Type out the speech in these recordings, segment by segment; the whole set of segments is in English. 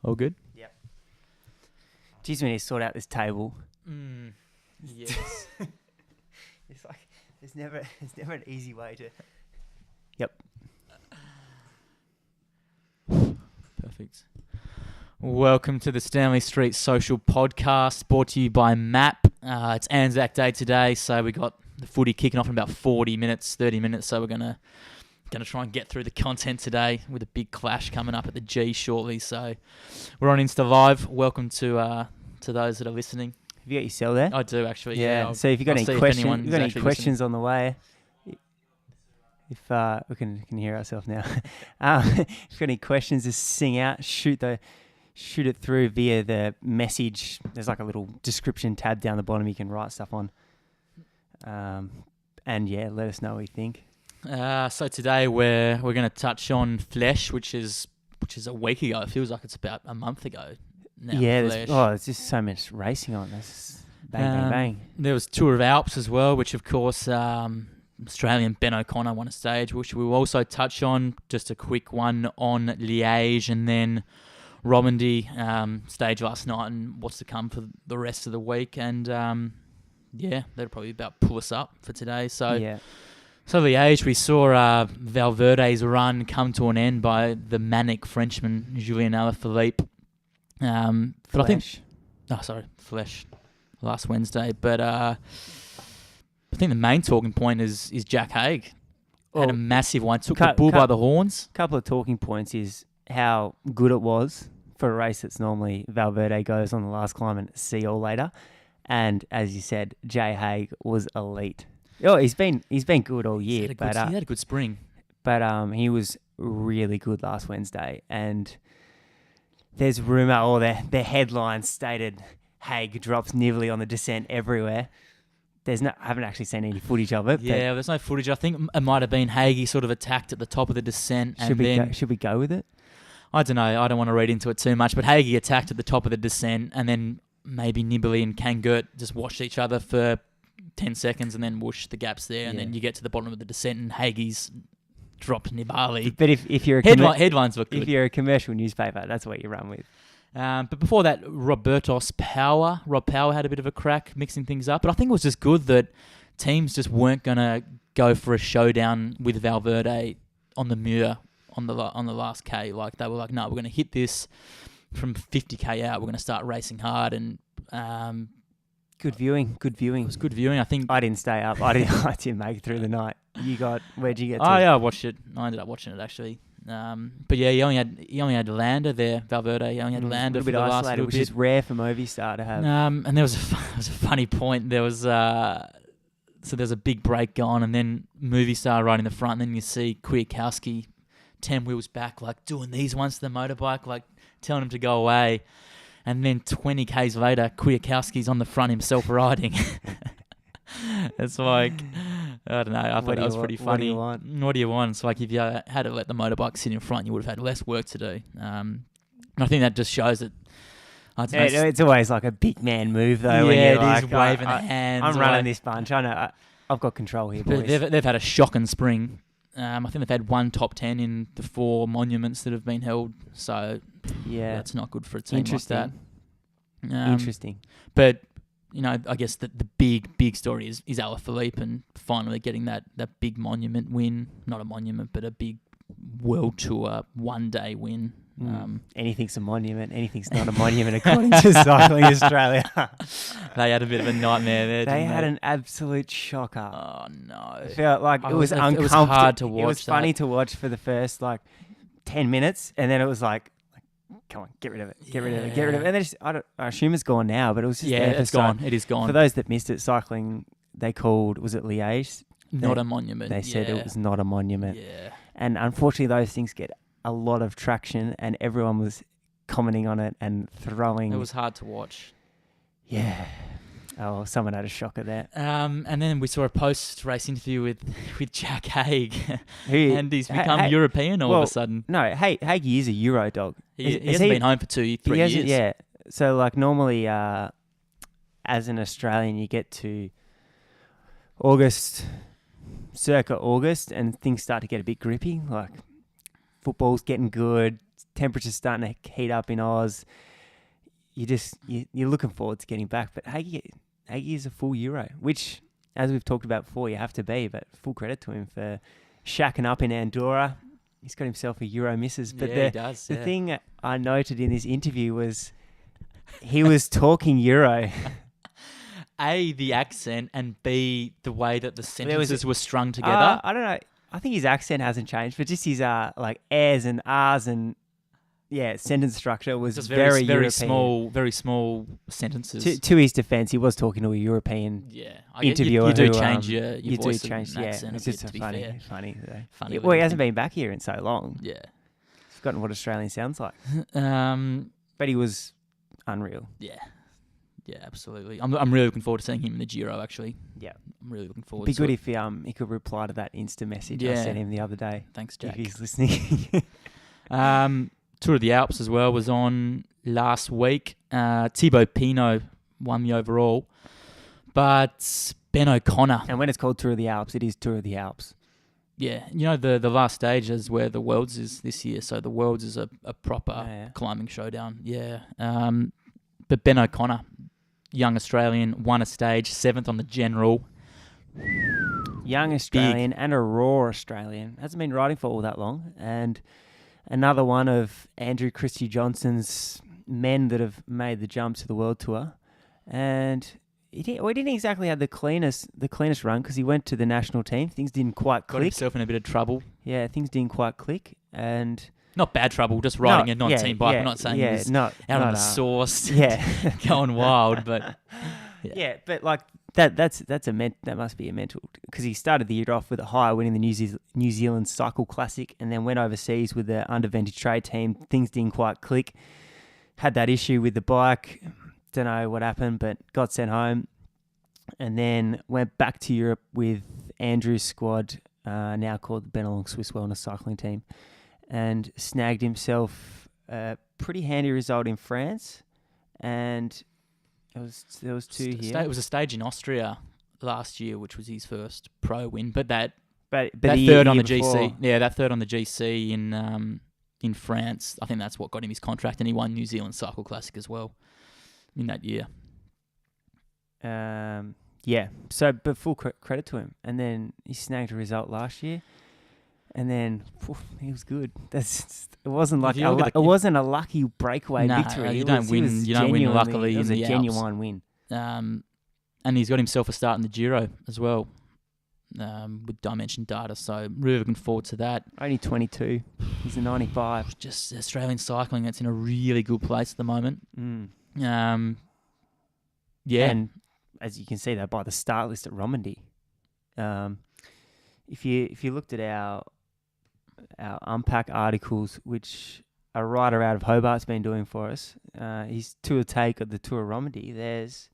All good? Yep. Geez, we need to sort out this table. Yes. It's like there's never an easy way to. Yep. Perfect. Welcome to the Stanley Street Social Podcast, brought to you by MAP. It's Anzac Day today, so we got the footy kicking off in about 30 minutes. So we're gonna try and get through the content today with a big clash coming up at the G shortly. So we're on Insta Live. Welcome to those that are listening. Have you got your cell there? I do actually. Yeah. So if you've got any questions, on the way, if we can hear ourselves now. If you've got any questions, just sing out, shoot it through via the message. There's like a little description tab down the bottom you can write stuff on. And yeah, let us know what you think. So today we're going to touch on Fleche, which is a week ago. It feels like it's about a month ago now. Yeah, there's just so much racing on. There's bang, bang. There was Tour of Alps as well, which of course Australian Ben O'Connor won a stage, which we will also touch on. Just a quick one on Liège, and then Romandy stage last night and what's to come for the rest of the week. And that'll probably about pull us up for today. So Liège, we saw Valverde's run come to an end by the manic Frenchman Julien Alaphilippe. Fleche last Wednesday. But I think the main talking point is Jack Haig. Had a massive one, took the bull by the horns. Couple of talking points is how good it was for a race that's normally Valverde goes on the last climb and see you all later. And as you said, Jay Haig was elite. Oh, he's been good all year. He had a good spring. But he was really good last Wednesday. And there's rumour, their headlines stated Haig drops Nively on the descent everywhere. I haven't actually seen any footage of it. Yeah, there's no footage. I think it might have been Haig sort of attacked at the top of the descent. Should we go with it? I don't know. I don't want to read into it too much. But Haig attacked at the top of the descent, and then maybe Nibali and Kangert just watched each other for 10 seconds, and then whoosh, the gap's there, and then you get to the bottom of the descent, and Haig's dropped Nibali. But if you're headlines look good. If you're a commercial newspaper, that's what you run with. But before that, Rob Power had a bit of a crack, mixing things up. But I think it was just good that teams just weren't going to go for a showdown with Valverde on the Muir on the last K. Like, they were like, no, we're going to hit this from 50K out. We're going to start racing hard. And good viewing. It was good viewing. I think I didn't stay up. I didn't make it through the night. Where'd you get to? I watched it. I ended up watching it actually. But yeah, he only had Lander there, Valverde. He only had Lander for the last little bit, which is rare for Movistar to have. And there was a funny point. There was so there's a big break going, and then Movistar right in the front. And then you see Kwiatkowski 10 wheels back, like doing these ones to the motorbike, like telling him to go away. And then 20 Ks later, Kwiatkowski's on the front himself riding. It's like, I don't know. I thought that was pretty funny. What do you want? It's like if you had to let the motorbike sit in front, you would have had less work to do. And I think that just shows that. It's always like a big man move, though. Yeah, when you're it is like, waving the hands. I'm running this bunch. I know. I've got control here, boys. They've had a shocking spring. I think they've had one top 10 in the 4 monuments that have been held. So yeah, that's not good for a team like that. Interesting. But I guess the big story is Alaphilippe and finally getting that big monument win. Not a monument, but a big World Tour one-day win. Anything's a monument. Anything's not a monument, according to Cycling Australia. They had a bit of a nightmare there. They had an absolute shocker. Oh no! It felt like it was uncomfortable. It was hard to watch. It was funny to watch for the first 10 minutes, and then it was like, come on, get rid of it. Get rid of it. And I assume it's gone now, but it was just it's gone. It is gone. For those that missed it, cycling, they called, was it Liège? Not a monument. They said it was not a monument. Yeah. And unfortunately, those things get a lot of traction, and everyone was commenting on it and throwing. It was hard to watch. Yeah. Oh, someone had a shocker there. And then we saw a post-race interview with Jack Haig, and he's become European all of a sudden. No, Haig is a Euro dog. He hasn't been home for 2-3 years. Yeah. So normally, as an Australian, you get to circa August, and things start to get a bit grippy. Like football's getting good, temperature's starting to heat up in Oz. You're looking forward to getting back. But Haig is a full Euro, which, as we've talked about before, you have to be. But full credit to him for shacking up in Andorra. He's got himself a Euro misses. But he does. The thing I noted in this interview was he was talking Euro. A, the accent, and B, the way that the sentences were strung together. I don't know. I think his accent hasn't changed, but just his like R's and R's and sentence structure was just very European. Very small sentences. To his defense, he was talking to a European interviewer. You do change your voice do change, and accent. It's just funny. Well, he hasn't been back here in so long. Yeah, he's forgotten what Australian sounds like. But he was unreal. Yeah, absolutely. I'm really looking forward to seeing him in the Giro, actually. Yeah. I'm really looking forward to it. It'd be good if he could reply to that Insta message I sent him the other day. Thanks, Jack. If he's listening. Tour of the Alps as well was on last week. Thibaut Pinot won the overall. But Ben O'Connor... And when it's called Tour of the Alps, it is Tour of the Alps. Yeah. You know, the last stage is where the Worlds is this year. So the Worlds is a proper climbing showdown. Yeah. But Ben O'Connor... young Australian, won a stage, 7th on the general. Young Australian and a raw Australian. Hasn't been riding for all that long. And another one of Andrew Christie Johnson's men that have made the jump to the World Tour. And he didn't exactly have the cleanest run because he went to the national team. Things didn't quite click. Got himself in a bit of trouble. Yeah, things didn't quite click. And... not bad trouble, just riding a non-team bike. I'm not saying he was out on the sauce, going wild, but but like that must be a mental, because he started the year off with a high, winning the New Zealand Cycle Classic, and then went overseas with the under vintage trade team. Things didn't quite click. Had that issue with the bike. Don't know what happened, but got sent home, and then went back to Europe with Andrew's squad, now called the Benelux Swiss Wellness Cycling Team. And snagged himself a pretty handy result in France, and there was two here. It was a stage in Austria last year, which was his first pro win. But that the third on the GC, that third on the GC in France, I think that's what got him his contract, and he won New Zealand Cycle Classic as well in that year. So, but full credit to him. And then he snagged a result last year. And then he was good. It wasn't like it wasn't a lucky breakaway victory. You don't win luckily. It was in a the genuine win. And he's got himself a start in the Giro as well, with Dimension Data. So really looking forward to that. Only 22. He's a 95. Just Australian cycling that's in a really good place at the moment. And as you can see that by the start list at Romandy. If you looked at our Unpack articles, which a writer out of Hobart's been doing for us, his tour take of the Tour of Romandy, there's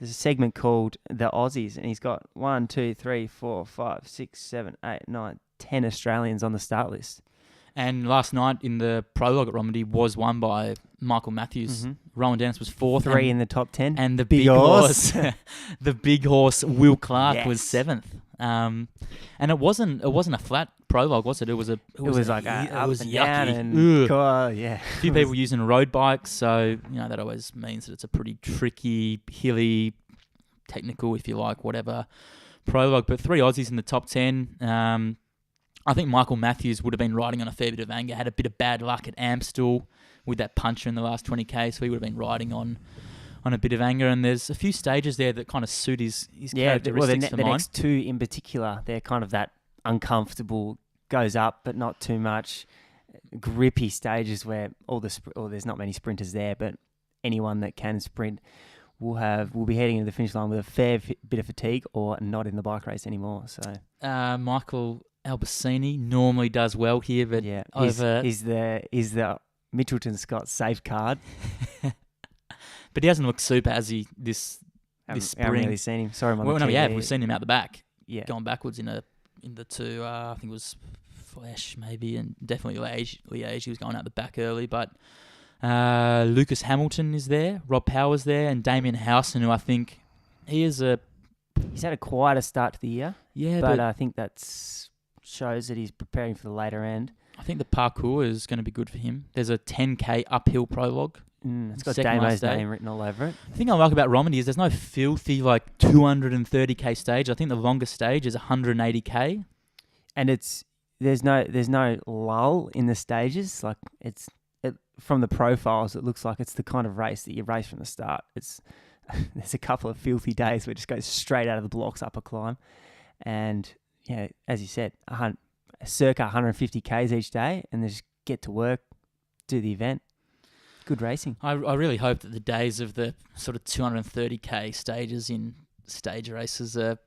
a segment called The Aussies, and he's got 1, 2, 3, 4, 5, 6, 7, 8, 9, 10 Australians on the start list. And last night in the prologue at Romandy was won by Michael Matthews. Mm-hmm. Rowan Dennis was 4th. 3 in the top 10. And the big horse, the big horse Will Clark was 7th. And it wasn't a flat prologue, was it? It was yucky. A few people using road bikes, so that always means that it's a pretty tricky, hilly, technical, if you like, whatever prologue. But 3 Aussies in the top 10. I think Michael Matthews would have been riding on a fair bit of anger. Had a bit of bad luck at Amstel with that puncher in the last 20k, so he would have been riding on a bit of anger. And there's a few stages there that kind of suit his characteristics. The next 2 in particular, they're kind of that uncomfortable, goes up but not too much, grippy stages where there's not many sprinters there, but anyone that can sprint will be heading into the finish line with a fair bit of fatigue or not in the bike race anymore. So Michael Albacini normally does well here, but he's the Mitchelton Scott safe card. But he hasn't looked super, has he, this spring? I haven't really seen him. Sorry, we've seen him out the back, going backwards in the 2. I think it was Fleche maybe, and definitely Liège. He was going out the back early, but Lucas Hamilton is there, Rob Power's there, and Damien Howson, who I think he's had a quieter start to the year. Yeah, but I think that shows that he's preparing for the later end. I think the parkour is going to be good for him. There's a 10K uphill prologue. It's got Damo's name written all over it. The thing I like about Romandie is there's no filthy 230K stage. I think the longest stage is 180K. And there's no lull in the stages. Like from the profiles, it looks like it's the kind of race that you race from the start. There's a couple of filthy days where it just goes straight out of the blocks up a climb. And as you said, circa 150 Ks each day, and then just get to work, do the event. Good racing. I really hope that the days of the sort of 230K stages in stage races are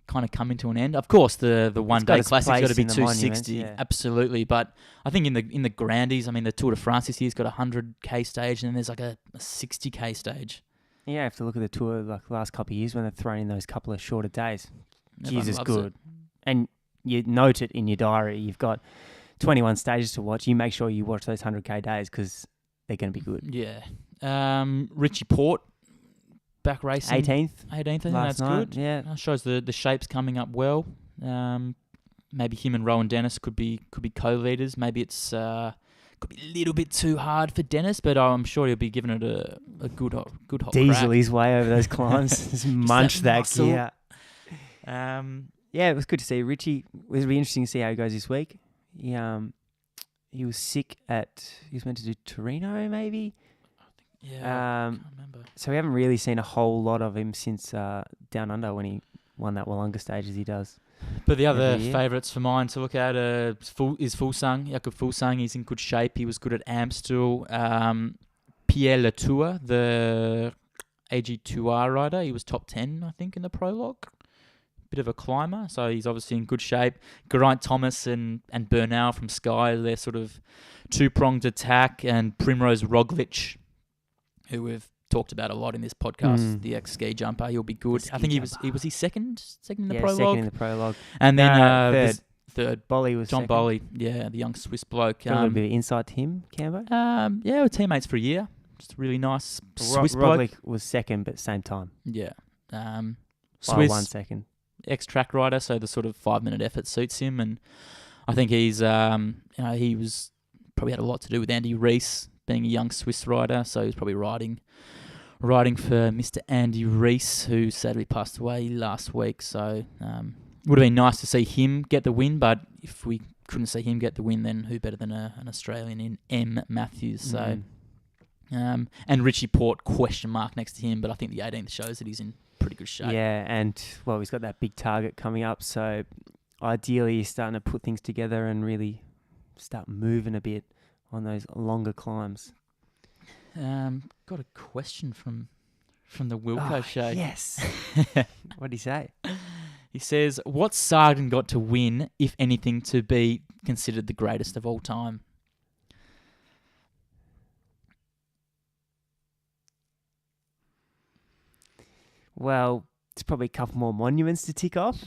kind of coming to an end. Of course, the one-day classic's got to be 260, absolutely. But I think in the Grandies, I mean, the Tour de France this year's got a 100K stage, and then there's like a 60K stage. Yeah, you have to look at the Tour like the last couple of years when they're throwing in those couple of shorter days. Jesus, good. And you note it in your diary. You've got 21 stages to watch. You make sure you watch those 100K days because they're going to be good. Yeah. Richie Porte, back racing. 18th. I think that's good. Yeah. Shows the shape's coming up well. Maybe him and Rowan Dennis could be co-leaders. Maybe it's could be a little bit too hard for Dennis, but I'm sure he'll be giving it a good hot Diesel crack. his way over those climbs. Just munch that gear. Yeah, it was good to see Richie. It'll be interesting to see how he goes this week. He was sick he was meant to do Torino, maybe? Yeah, I can't remember. So we haven't really seen a whole lot of him since Down Under when he won that Wallonga stage as he does. But the other favourites for mine to look at is Fulsang. Jakob Fulsang, he's in good shape. He was good at Amstel. Pierre Latour, the AG2R rider, he was top 10, I think, in the prologue. Bit of a climber, so he's obviously in good shape. Geraint Thomas and Bernal from Sky, they're sort of two-pronged attack, and Primrose Roglic, who we've talked about a lot in this podcast, the ex-ski jumper, he'll be good. I think he was second in the prologue? Second in the prologue. And then third. Bolly was John second. Bolly, the young Swiss bloke. Got a little bit of insight to him, Cambo? We're teammates for a year. Just a really nice Swiss bloke. Roglic was second, but same time. Yeah. Swiss. 1 second. Ex-track rider, so the sort of 5-minute effort suits him, and I think he's, he was probably had a lot to do with Andy Rees being a young Swiss rider, so he was probably riding for Mr. Andy Rees, who sadly passed away last week. So would have been nice to see him get the win, but if we couldn't see him get the win, then who better than an Australian in M. Matthews? So and Richie Porte, question mark next to him, but I think the 18th shows that he's in pretty good shape. Yeah, and he's got that big target coming up, so ideally he's starting to put things together and really start moving a bit on those longer climbs. Got a question from the Wilco show. Yes. What did he say? He says, "What's Sagan got to win, if anything, to be considered the greatest of all time?" Well, it's probably a couple more monuments to tick off.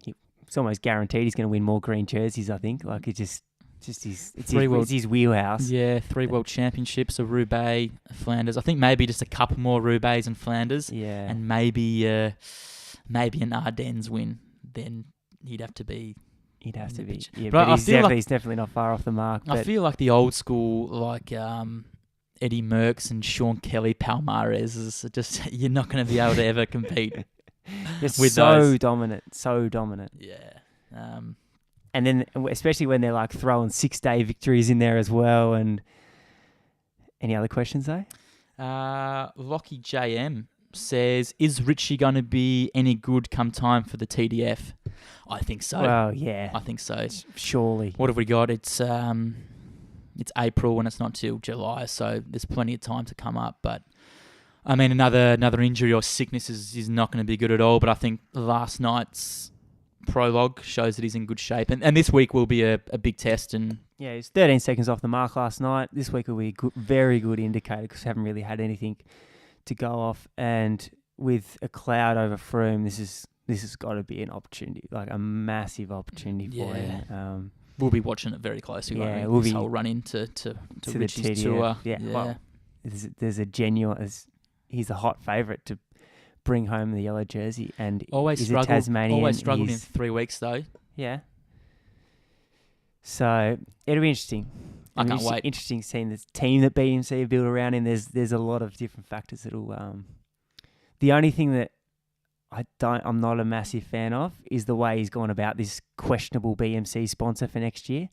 It's almost guaranteed he's going to win more green jerseys, I think. Like, it's his wheelhouse. Yeah, 3 World Championships, a Roubaix, a Flanders. I think maybe just a couple more Roubaix and Flanders. Yeah. And maybe an Ardennes win. Then he'd have to be... He'd have to be. Yeah, but he's definitely not far off the mark. I feel like the old school, like... Eddie Merckx and Sean Kelly Palmares is just, you're not going to be able to ever compete with those. So dominant. Yeah. And then, especially when they're like throwing 6-day victories in there as well. And any other questions though? Lockie JM says, "Is Richie going to be any good come time for the TDF?" I think so. Well, yeah. I think so. Surely. What have we got? It's April and it's not till July, so there's plenty of time to come up. But I mean, another injury or sickness is not going to be good at all. But I think last night's prologue shows that he's in good shape, and this week will be a big test. And yeah, he's 13 seconds off the mark last night. This week will be a very good indicator because we haven't really had anything to go off. And with a cloud over Froome, this has got to be an opportunity, like a massive opportunity for him. We'll be watching it very closely. Yeah, this whole run into to Richie's tour. Yeah, well, there's a genuine. He's a hot favourite to bring home the yellow jersey, and always struggled in 3 weeks though. Yeah, So it'll be interesting. I can't wait. Interesting seeing this team that BMC built around him. There's a lot of different factors that'll. The only thing that I'm not a massive fan of is the way he's gone about this questionable BMC sponsor for next year,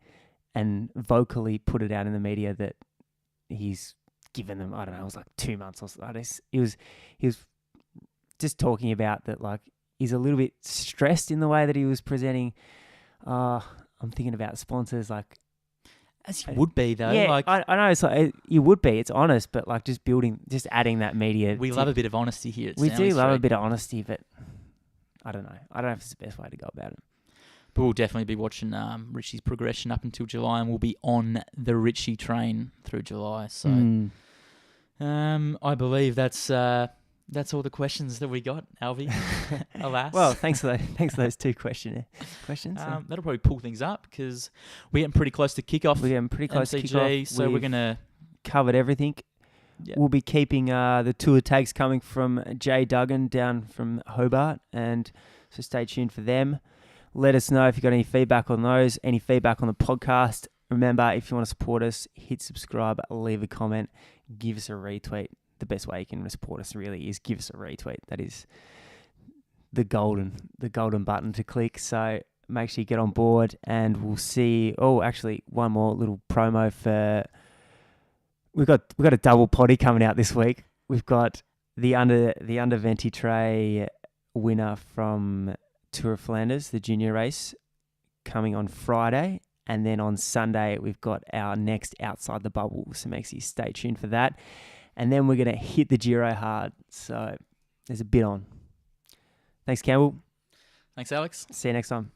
and vocally put it out in the media that he's given them, I don't know, it was like 2 months or so. He was just talking about that, like, he's a little bit stressed in the way that he was presenting. I'm thinking about sponsors, like, as you would be though. Yeah, like, I know. It's like, you would be. It's honest, but like just adding that media. We love a bit of honesty here. We do love a bit of honesty, but I don't know. I don't know if it's the best way to go about it. But we'll definitely be watching Richie's progression up until July, and we'll be on the Richie train through July. So, I believe that's all the questions that we got, Alvy. Alas. Well, thanks for those two questions. That'll probably pull things up because we're getting pretty close to kickoff. We're getting pretty close to kickoff. So we're gonna covered everything. Yep. We'll be keeping the tour tags coming from Jay Duggan down from Hobart, and so stay tuned for them. Let us know if you've got any feedback on those, any feedback on the podcast. Remember, if you want to support us, hit subscribe, leave a comment, give us a retweet. The best way you can support us really is give us a retweet. That is the golden button to click. So make sure you get on board, and we'll see. Oh, actually, one more little promo for. We've got a double potty coming out this week. We've got the under Venti Tray winner from Tour of Flanders, the junior race, coming on Friday. And then on Sunday, we've got our next Outside the Bubble. So make sure you stay tuned for that. And then we're going to hit the Giro hard. So there's a bit on. Thanks, Campbell. Thanks, Alex. See you next time.